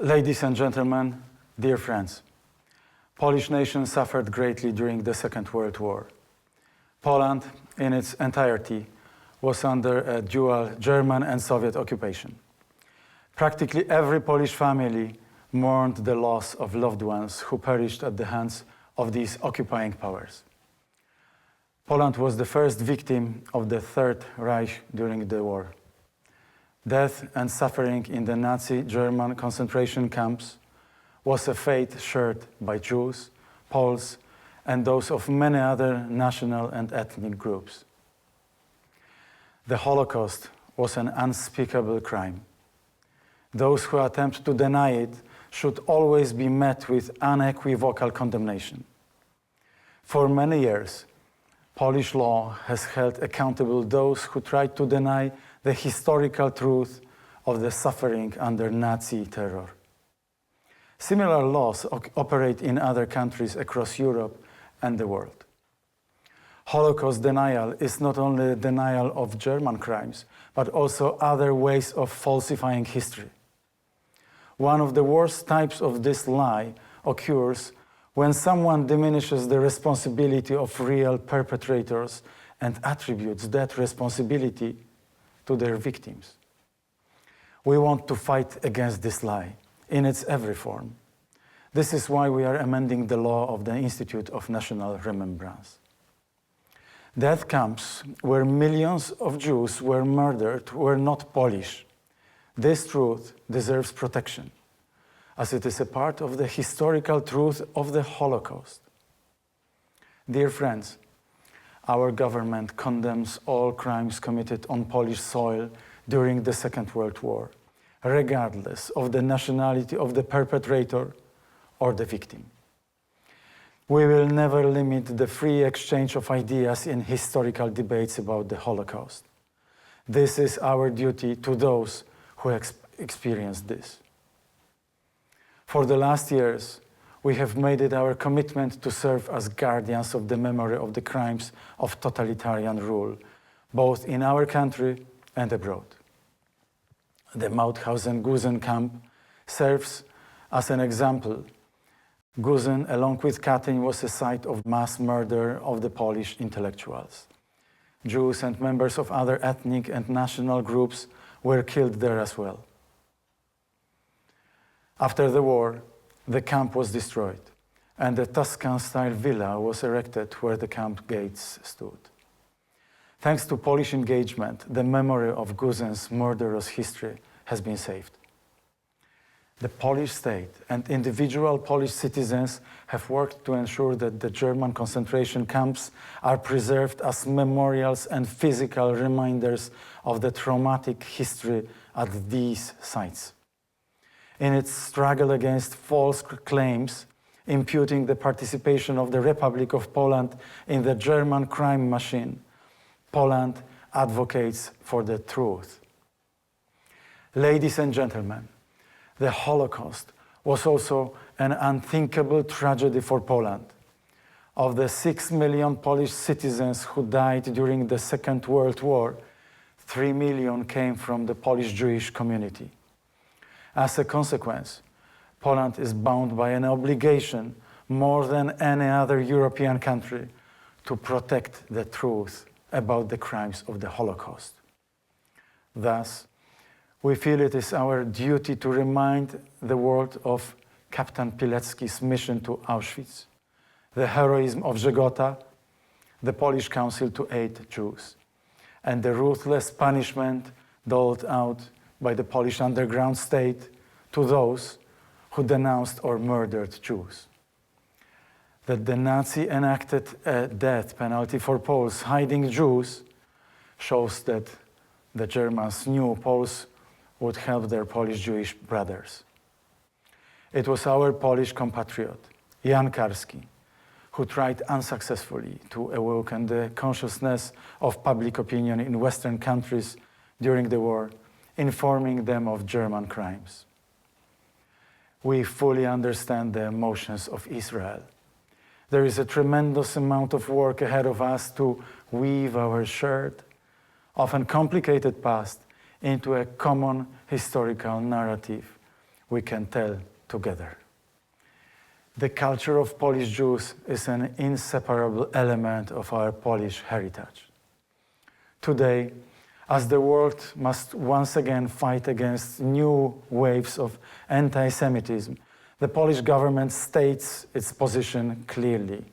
Ladies and gentlemen, dear friends, Polish nation suffered greatly during the Second World War. Poland, in its entirety, was under a dual German and Soviet occupation. Practically every Polish family mourned the loss of loved ones who perished at the hands of these occupying powers. Poland was the first victim of the Third Reich during the war. Death and suffering in the Nazi German concentration camps was a fate shared by Jews, Poles, and those of many other national and ethnic groups. The Holocaust was an unspeakable crime. Those who attempt to deny it should always be met with unequivocal condemnation. For many years, Polish law has held accountable those who tried to deny the historical truth of the suffering under Nazi terror. Similar laws operate in other countries across Europe and the world. Holocaust denial is not only denial of German crimes, but also other ways of falsifying history. One of the worst types of this lie occurs when someone diminishes the responsibility of real perpetrators and attributes that responsibility to their victims. We want to fight against this lie in its every form. This is why we are amending the law of the Institute of National Remembrance. Death camps where millions of Jews were murdered were not Polish. This truth deserves protection, as it is a part of the historical truth of the Holocaust. Dear friends, our government condemns all crimes committed on Polish soil during the Second World War, regardless of the nationality of the perpetrator or the victim. We will never limit the free exchange of ideas in historical debates about the Holocaust. This is our duty to those who experienced this. For the last years, we have made it our commitment to serve as guardians of the memory of the crimes of totalitarian rule, both in our country and abroad. The Mauthausen-Gusen camp serves as an example. Gusen, along with Katyn, was a site of mass murder of the Polish intellectuals. Jews and members of other ethnic and national groups were killed there as well. After the war, the camp was destroyed, and a Tuscan-style villa was erected where the camp gates stood. Thanks to Polish engagement, the memory of Gusen's murderous history has been saved. The Polish state and individual Polish citizens have worked to ensure that the German concentration camps are preserved as memorials and physical reminders of the traumatic history at these sites. In its struggle against false claims, imputing the participation of the Republic of Poland in the German crime machine, Poland advocates for the truth. Ladies and gentlemen, the Holocaust was also an unthinkable tragedy for Poland. Of the 6 million Polish citizens who died during the Second World War, 3 million came from the Polish Jewish community. As a consequence, Poland is bound by an obligation more than any other European country to protect the truth about the crimes of the Holocaust. Thus, we feel it is our duty to remind the world of Captain Pilecki's mission to Auschwitz, the heroism of Żegota, the Polish Council to Aid Jews, and the ruthless punishment doled out by the Polish underground state to those who denounced or murdered Jews. That the Nazi enacted a death penalty for Poles hiding Jews shows that the Germans knew Poles would help their Polish Jewish brothers. It was our Polish compatriot, Jan Karski, who tried unsuccessfully to awaken the consciousness of public opinion in Western countries during the war, informing them of German crimes. We fully understand the emotions of Israel. There is a tremendous amount of work ahead of us to weave our shared, often complicated past into a common historical narrative, we can tell together. The culture of Polish Jews is an inseparable element of our Polish heritage. Today, as the world must once again fight against new waves of anti-Semitism, the Polish government states its position clearly.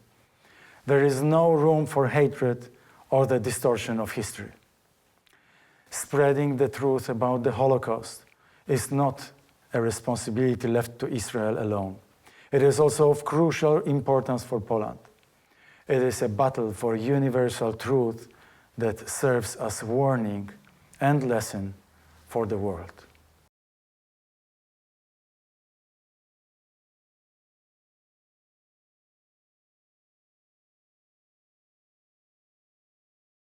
There is no room for hatred or the distortion of history. Spreading the truth about the Holocaust is not a responsibility left to Israel alone. It is also of crucial importance for Poland. It is a battle for universal truth that serves as warning and lesson for the world.